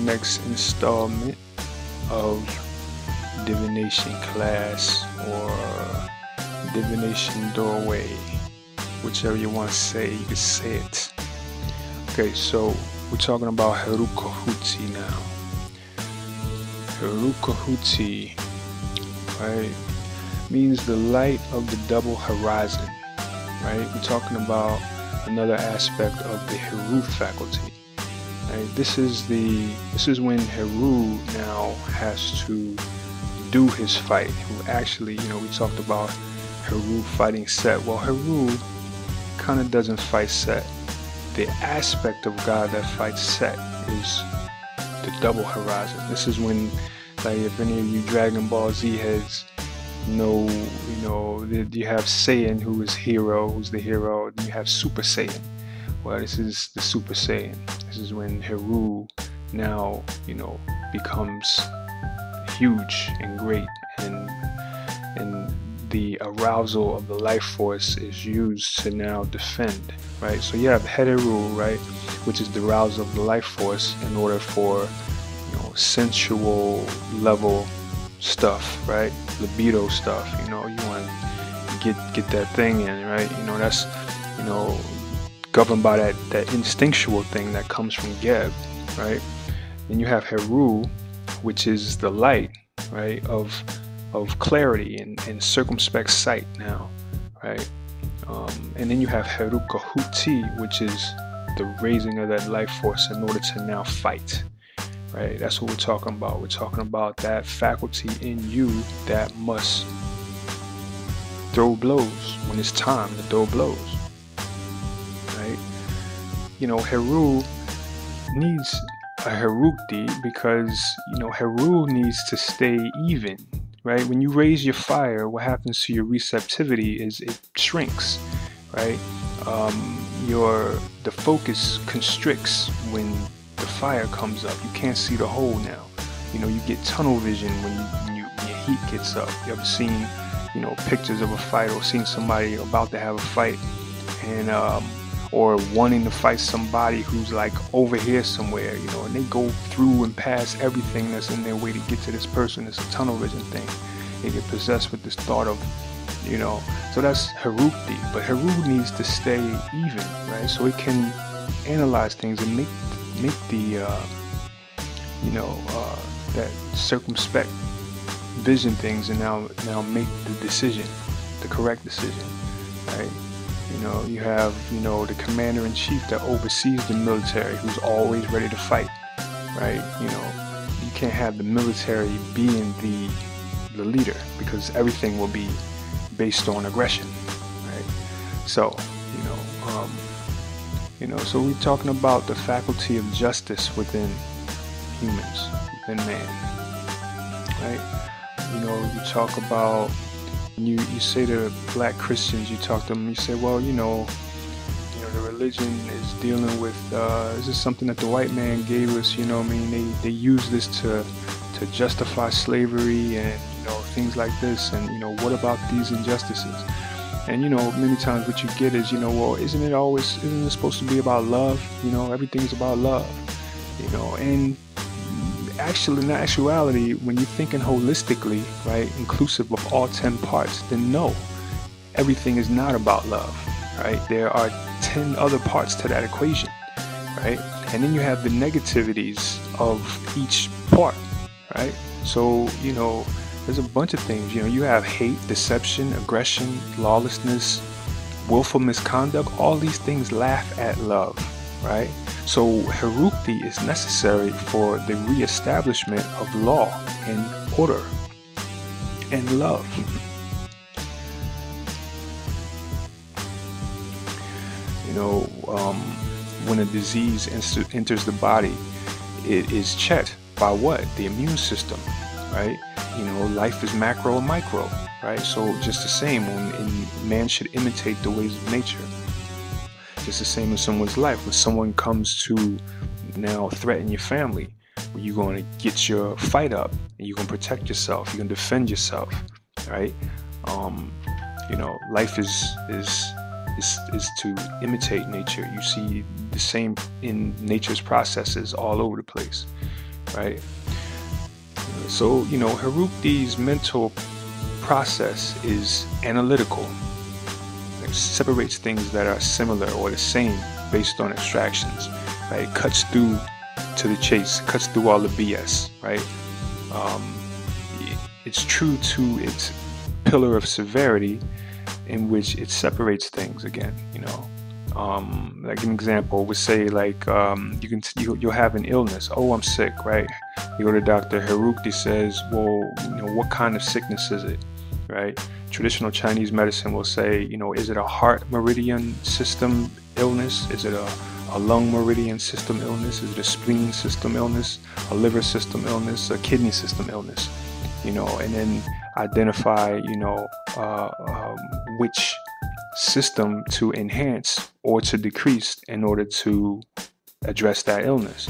next installment of divination class or divination doorway, whichever you want to say, you can say it. Okay, so we're talking about Herukhuti now. Herukhuti, right, means the light of the double horizon, right? We're talking about another aspect of the Heru faculty. Right? This is when Heru now has to do his fight. Who actually, we talked about Heru fighting Set. Well, Heru kind of doesn't fight Set. The aspect of God that fights Set is the double horizon. This is when, like, if any of you Dragon Ball Z heads know, you have Saiyan, who's the hero, and you have Super Saiyan. Well, this is the Super Saiyan. This is when Heru now, becomes huge and great, and the arousal of the life force is used to now defend, right? So you have Heru, right, which is the arousal of the life force in order for, sensual level stuff, right? Libido stuff, you want to get that thing in, right? That's, governed by that instinctual thing that comes from Geb, right? Then you have Heru, which is the light, right, of clarity and circumspect sight now, right? And then you have Herukhuti, which is the raising of that life force in order to now fight, right? That's what we're talking about. We're talking about that faculty in you that must throw blows when it's time to throw blows, right? Heru needs a Herukhuti because, Heru needs to stay even, right? When you raise your fire, what happens to your receptivity is it shrinks, right? The focus constricts when the fire comes up. You can't see the hole now. You get tunnel vision when your heat gets up. You ever seen, pictures of a fight or seen somebody about to have a fight and or wanting to fight somebody who's like over here somewhere, and they go through and pass everything that's in their way to get to this person. It's a tunnel vision thing. They get possessed with this thought of, so that's Herukhuti. But Heru needs to stay even, right? So it can analyze things and make the, that circumspect vision things and now make the decision, the correct decision, right? You have, the commander-in-chief that oversees the military who's always ready to fight, right? You can't have the military being the leader because everything will be based on aggression, right? So, so we're talking about the faculty of justice within humans, within man, right? You talk about, you say to black Christians, you talk to them, you say, well, the religion is dealing with, this is something that the white man gave us, they use this to justify slavery and, things like this, and, what about these injustices? And, many times what you get is, well, isn't it supposed to be about love? Everything's about love, and actually, in actuality, when you're thinking holistically, right, inclusive of all 10 parts, then no, everything is not about love, right? There are 10 other parts to that equation, right? And then you have the negativities of each part, right? So, there's a bunch of things, you have hate, deception, aggression, lawlessness, willful misconduct. All these things laugh at love, right? So Herukhuti is necessary for the reestablishment of law and order and love. When a disease enters the body, it is checked by what? The immune system, right? Life is macro and micro, right? So just the same, when man should imitate the ways of nature. Just the same in someone's life. When someone comes to now threaten your family, you're going to get your fight up and you're going to protect yourself. You're going to defend yourself, right? Life is to imitate nature. You see the same in nature's processes all over the place, right? So, Herukhuti's mental process is analytical. It separates things that are similar or the same based on abstractions, right? It cuts through to the chase, cuts through all the BS, right? It's true to its pillar of severity, in which it separates things again. Like an example would say, like you'll have an illness. Oh, I'm sick, right? You go to Dr. Herukhuti, says, well, what kind of sickness is it, right? Traditional Chinese medicine will say, is it a heart meridian system illness? Is it a lung meridian system illness? Is it a spleen system illness? A liver system illness? A kidney system illness? And then identify, which system to enhance or to decrease in order to address that illness,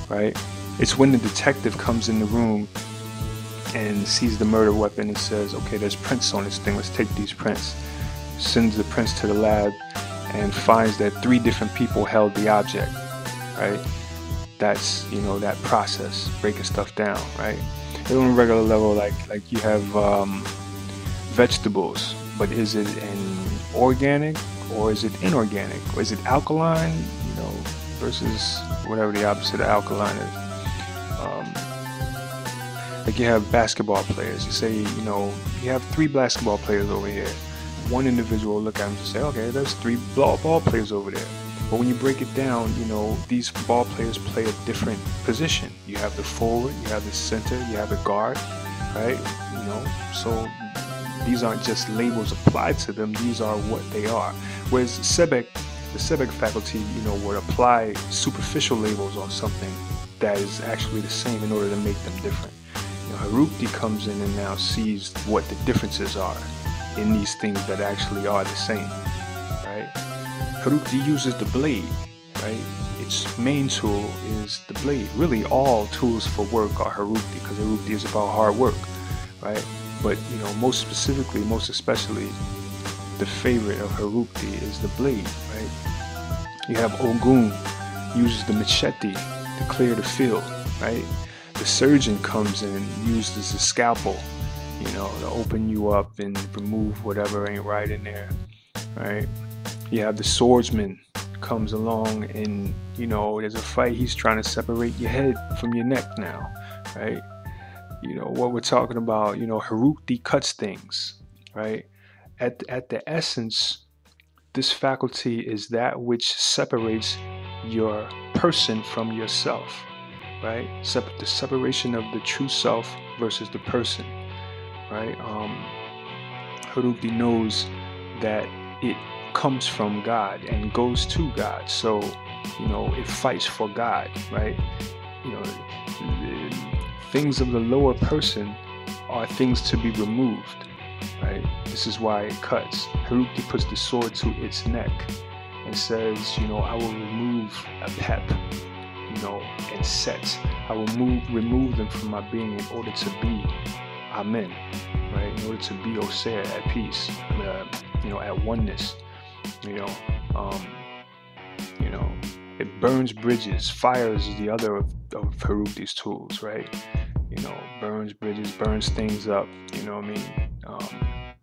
right? It's when the detective comes in the room and sees the murder weapon and says, okay, there's prints on this thing, let's take these prints. Sends the prints to the lab and finds that 3 different people held the object, right? That's, that process, breaking stuff down, right? On a regular level, like you have vegetables, but is it an organic or is it inorganic? Or is it alkaline, versus whatever the opposite of alkaline is? Like you have basketball players. You say, you have 3 basketball players over here. One individual will look at them and say, okay, there's 3 ball players over there. But when you break it down, these ball players play a different position. You have the forward, you have the center, you have the guard, right? So these aren't just labels applied to them, these are what they are. Whereas the Sebek faculty, would apply superficial labels on something that is actually the same in order to make them different. Herukhuti comes in and now sees what the differences are in these things that actually are the same, right? Herukhuti uses the blade, right? Its main tool is the blade. Really, all tools for work are Herukhuti, because Herukhuti is about hard work, right? But most especially, the favorite of Herukhuti is the blade, right? You have Ogun uses the machete to clear the field, right? The surgeon comes in and uses the scalpel, to open you up and remove whatever ain't right in there, right? You have the swordsman comes along and, there's a fight, he's trying to separate your head from your neck now, right? What we're talking about, Herukhuti cuts things, right? At the essence, this faculty is that which separates your person from yourself, right? The separation of the true self versus the person, right? Herukhuti knows that it comes from God and goes to God, so it fights for God, right? Things of the lower person are things to be removed, right? This is why it cuts. Herukhuti puts the sword to its neck and says, I will remove a pep, and set. I will remove them from my being in order to be Amen, right? In order to be Osir, at peace, at oneness, it burns bridges. Fire is the other of Herukhuti's tools, right? Burns bridges, burns things up,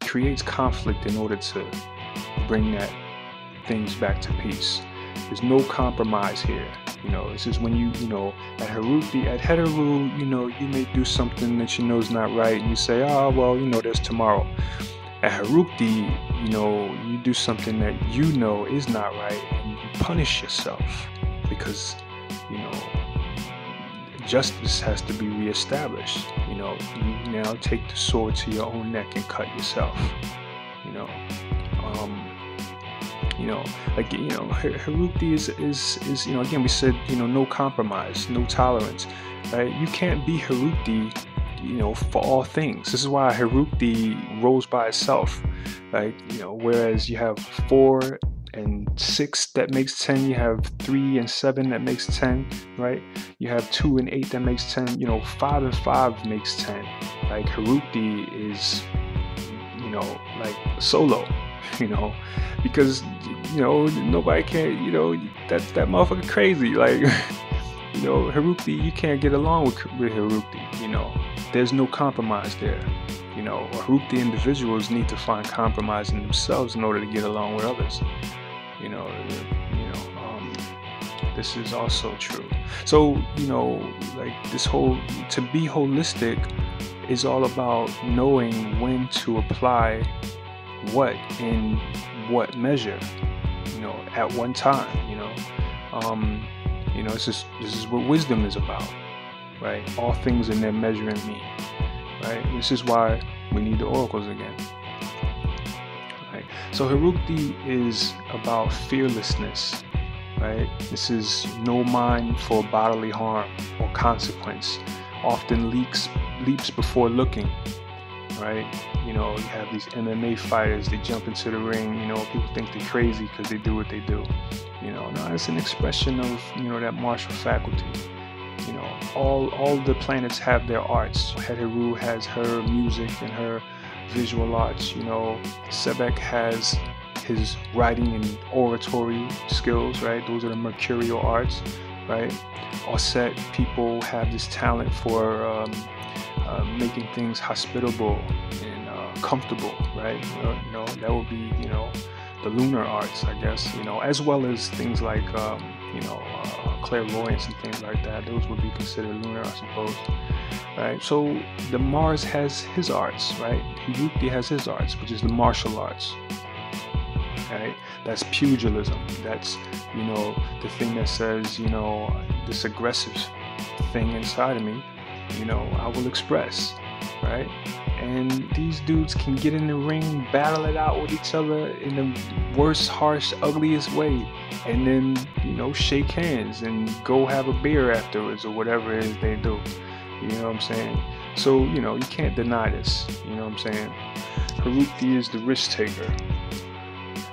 creates conflict in order to bring things back to peace. There's no compromise here. This is when at Herukhuti, at Heteru, you may do something that is not right, and you say, there's tomorrow. At Herukhuti, you do something that is not right, and you punish yourself because, justice has to be reestablished. You now take the sword to your own neck and cut yourself. Herukhuti is again, we said, no compromise, no tolerance, right? You can't be Herukhuti, for all things. This is why Herukhuti rolls by itself, right? Whereas you have 4 and 6 that makes 10, you have 3 and 7 that makes 10, right? You have 2 and 8 that makes 10, 5 and 5 makes 10. Like Herukhuti is, like solo, because nobody can, that motherfucker crazy, like You know, Herukhuti, you can't get along with Herukhuti. You know, there's no compromise there. You know, Herukhuti individuals need to find compromise in themselves in order to get along with others. You know, this is also true. So, you know, like this whole, to be holistic is all about knowing when to apply what in what measure, you know, at one time, you know. This is what wisdom is about, right? All things in their measuring mean, right? This is why we need the oracles again. Right? So Herukhuti is about fearlessness, right? This is no mind for bodily harm or consequence, often leaps before looking, right? You know, you have these MMA fighters, they jump into the ring, you know, people think they're crazy because they do what they do. You know, no, it's an expression of, you know, that martial faculty. You know, all the planets have their arts. Heru has her music and her visual arts. You know, Sebek has his writing and oratory skills, right? Those are the mercurial arts, right? Osset people have this talent for making things hospitable and comfortable, right? You know, that would be, you know, the lunar arts, I guess, you know, as well as things like, clairvoyance and things like that. Those would be considered lunar, I suppose, right? So the Mars has his arts, right? Herukhuti has his arts, which is the martial arts, right? That's pugilism. That's, you know, the thing that says, you know, this aggressive thing inside of me, you know, I will express, right? And these dudes can get in the ring, battle it out with each other in the worst, harsh, ugliest way, and then, you know, shake hands and go have a beer afterwards or whatever it is they do. You know what I'm saying? So, you know, you can't deny this. You know what I'm saying? Herukhuti is the risk taker,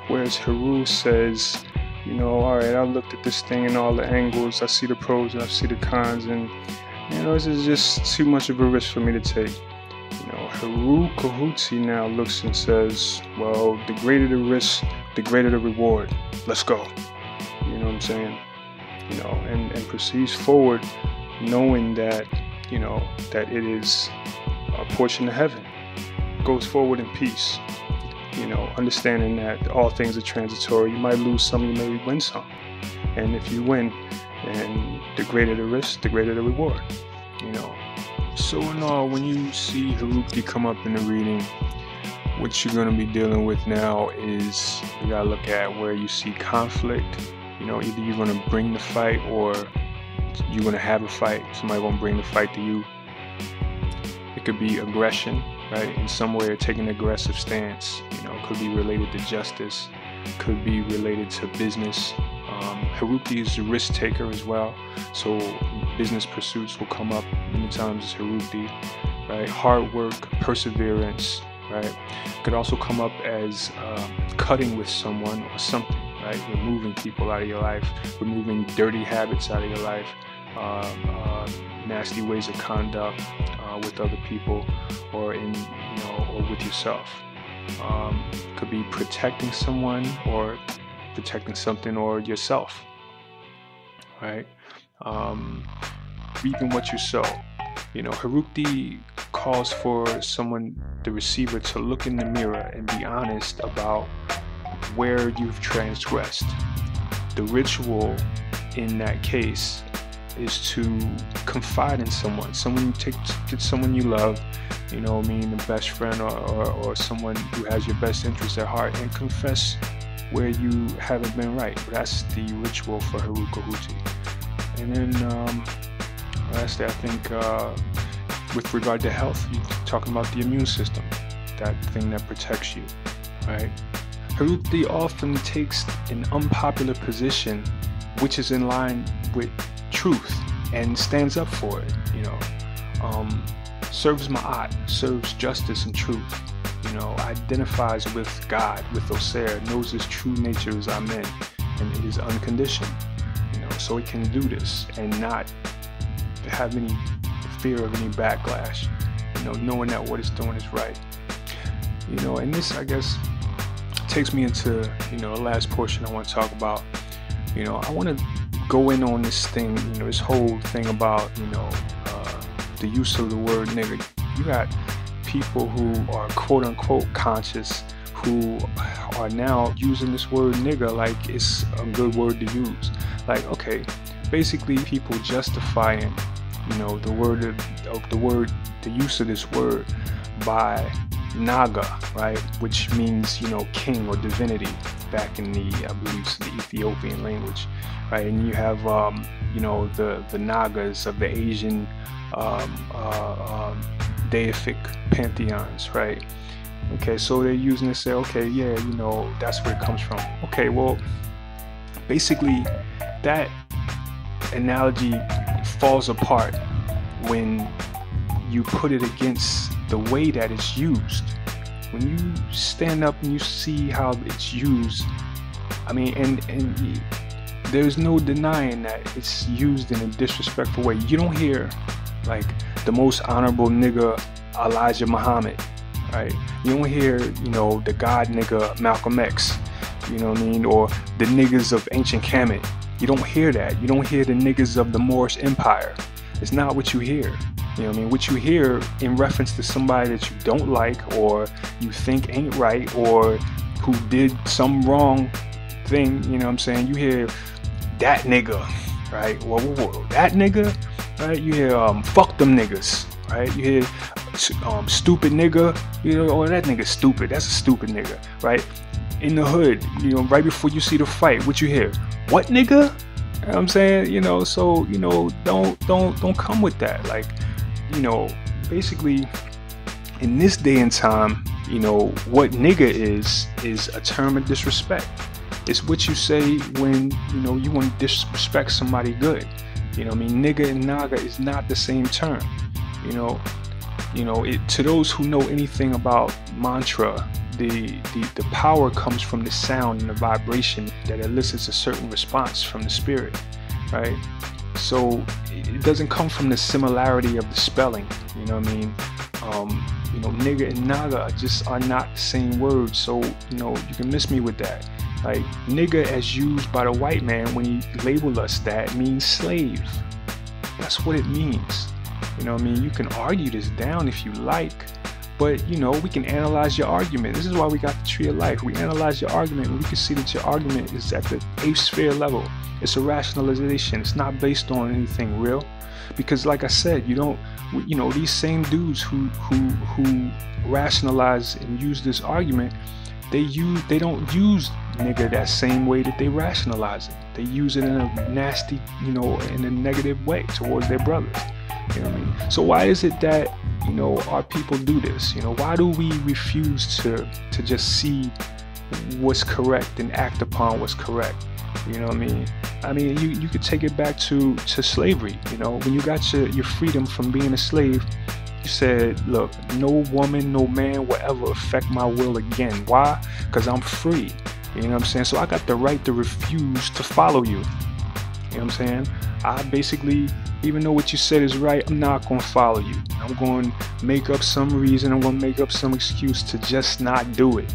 whereas Heru says, you know, all right, I looked at this thing in all the angles, I see the pros and I see the cons, and, you know, this is just too much of a risk for me to take. You know, Herukhuti now looks and says, well, the greater the risk, the greater the reward. Let's go. You know what I'm saying? You know, and proceeds forward knowing that, you know, that it is a portion of heaven. Goes forward in peace. You know, understanding that all things are transitory. You might lose some, you may win some. And if you win, then the greater the risk, the greater the reward. You know. So in all, when you see Herukhuti come up in the reading, what you're going to be dealing with now is you got to look at where you see conflict. You know, either you're going to bring the fight or you're going to have a fight. Somebody going to bring the fight to you. It could be aggression, right? In some way, or taking an aggressive stance. You know, it could be related to justice. Could be related to business. Herukhuti is a risk taker as well, so business pursuits will come up many times as Herukhuti, right? Hard work, perseverance, right? Could also come up as cutting with someone or something, right? Removing people out of your life, removing dirty habits out of your life, nasty ways of conduct with other people, or in, you know, or with yourself. Could be protecting someone or protecting something or yourself, right? Reaping what you sow. You know, Herukhuti calls for someone, the receiver, to look in the mirror and be honest about where you've transgressed. The ritual in that case is to confide in someone you get, someone you love, you know what I mean, the best friend or someone who has your best interest at heart, and confess where you haven't been right. That's the ritual for Herukhuti. And then lastly, I think with regard to health, you're talking about the immune system, that thing that protects you, right? Herukhuti often takes an unpopular position which is in line with truth and stands up for it, you know. Serves Ma'at, serves justice and truth. You know, identifies with God, with Osir, knows his true nature is Amen, and it is unconditioned. You know, so it can do this and not have any fear of any backlash. You know, knowing that what it's doing is right. You know, and this, I guess, takes me into, you know, the last portion I want to talk about. You know, I want to go in on this thing, you know, this whole thing about, you know, the use of the word nigga. You got people who are quote unquote conscious who are now using this word nigga like it's a good word to use. Like, okay, basically people justifying, you know, the use of this word by Naga, right, which means, you know, king or divinity back in the, I believe, the Ethiopian language, right? And you have, you know, the Nagas of the Asian deific pantheons, right? Okay, so they're using it to say, okay, yeah, you know, that's where it comes from. Okay, well, basically that analogy falls apart when you put it against the way that it's used. When you stand up and you see how it's used, I mean, and there's no denying that it's used in a disrespectful way. You don't hear like the most honorable nigga Elijah Muhammad, right? You don't hear, you know, the God nigga Malcolm X, you know what I mean, or the niggas of ancient Kemet. You don't hear that. You don't hear the niggas of the Moorish Empire. It's not what you hear. You know what I mean? What you hear in reference to somebody that you don't like or you think ain't right or who did some wrong thing, you know what I'm saying? You hear that nigga, right? Whoa, that nigga, right? You hear fuck them niggas, right? You hear stupid nigga, you know, oh, that nigga stupid. That's a stupid nigga, right? In the hood, you know, right before you see the fight, what you hear? What nigga? You know what I'm saying? You know, so, you know, don't come with that. Like, you know, basically in this day and time, you know, what nigga is a term of disrespect. It's what you say when, you know, you want to disrespect somebody good. You know what I mean? Nigga and naga is not the same term. You know, to those who know anything about mantra, the power comes from the sound and the vibration that elicits a certain response from the spirit, right? So it doesn't come from the similarity of the spelling, you know what I mean? You know, nigga and naga just are not the same word, so, you know, you can miss me with that. Like, nigga as used by the white man when he labeled us that means slave. That's what it means. You know what I mean? You can argue this down if you like, but, you know, we can analyze your argument. This is why we got the tree of life. We analyze your argument and we can see that your argument is at the 8th sphere level. It's a rationalization. It's not based on anything real. Because like I said, you don't, you know, these same dudes who rationalize and use this argument, they don't use nigga that same way that they rationalize it. They use it in a nasty, you know, in a negative way towards their brothers. You know what I mean? So why is it that, you know, our people do this? You know, why do we refuse to just see what's correct and act upon what's correct? You know what I mean? I mean, you could take it back to slavery. You know, when you got your freedom from being a slave, you said, look, no woman, no man will ever affect my will again. Why? Because I'm free. You know what I'm saying? So I got the right to refuse to follow you. You know what I'm saying? I basically, even though what you said is right, I'm not going to follow you. I'm going to make up some reason. I'm going to make up some excuse to just not do it.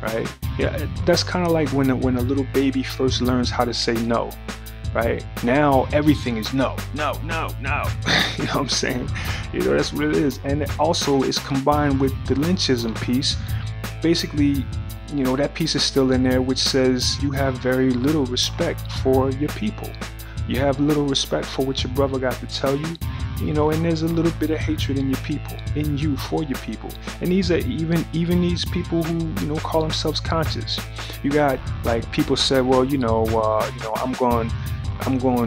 Right? Yeah, that's kind of like when a little baby first learns how to say no. Right? Now everything is no, no, no, no. You know what I'm saying? You know, that's what it is. And it also is combined with the lynchism piece. Basically, you know, that piece is still in there, which says you have very little respect for your people. You have little respect for what your brother got to tell you, you know, and there's a little bit of hatred in your people, in you for your people. And these are even these people who, you know, call themselves conscious. You got like people said, well, you know, I'm going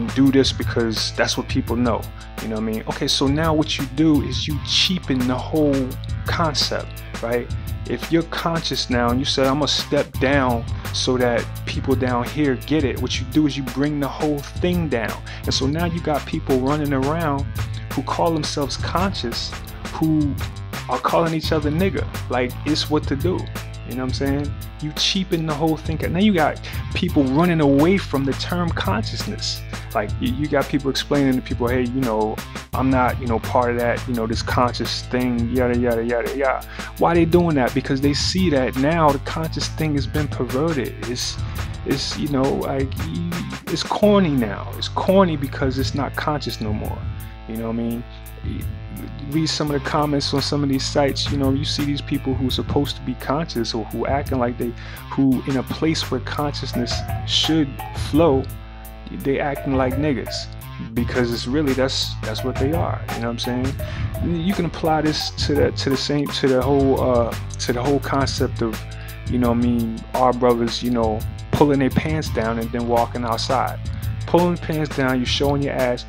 to do this because that's what people know. You know what I mean? Okay, so now what you do is you cheapen the whole concept, right? If you're conscious now and you said, I'm going to step down so that people down here get it, what you do is you bring the whole thing down. And so now you got people running around who call themselves conscious, who are calling each other nigga, like it's what to do. You know what I'm saying? You cheapen the whole thing. Now you got people running away from the term consciousness. Like you got people explaining to people, hey, you know, I'm not, you know, part of that, you know, this conscious thing, yada, yada, yada, yada. Why are they doing that? Because they see that now the conscious thing has been perverted. It's you know, like it's corny now. It's corny because it's not conscious no more. You know what I mean? Read some of the comments on some of these sites. You know, you see these people who are supposed to be conscious, or who acting like who in a place where consciousness should flow, they acting like niggas, because it's really that's what they are. You know what I'm saying? You can apply this to the whole concept of, you know what I mean, our brothers, you know, pulling their pants down and then walking outside. Pulling the pants down, you're showing your ass,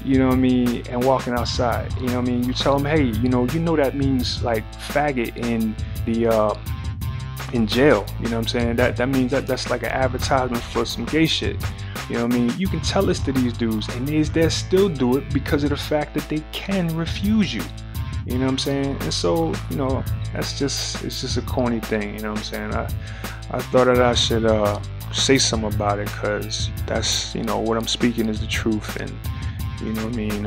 you know what I mean, and walking outside. You know what I mean? You tell them, hey, you know that means like faggot in the in jail. You know what I'm saying? That means that's like an advertisement for some gay shit. You know what I mean? You can tell this to these dudes, and they still do it because of the fact that they can refuse you. You know what I'm saying? And so, you know, it's just a corny thing. You know what I'm saying? I thought that I should say something about it, because that's, you know, what I'm speaking is the truth. And you know what I mean?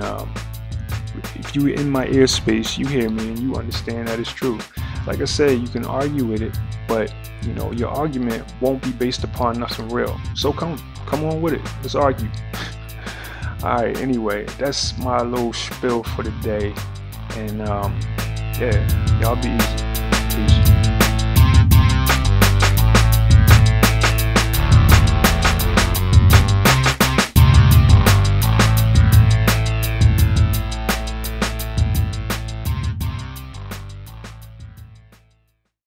If you in my ear space, you hear me and you understand that it's true. Like I said, you can argue with it, but you know, your argument won't be based upon nothing real. So come on with it. Let's argue. Alright, anyway, that's my little spiel for the day. And yeah, y'all be easy.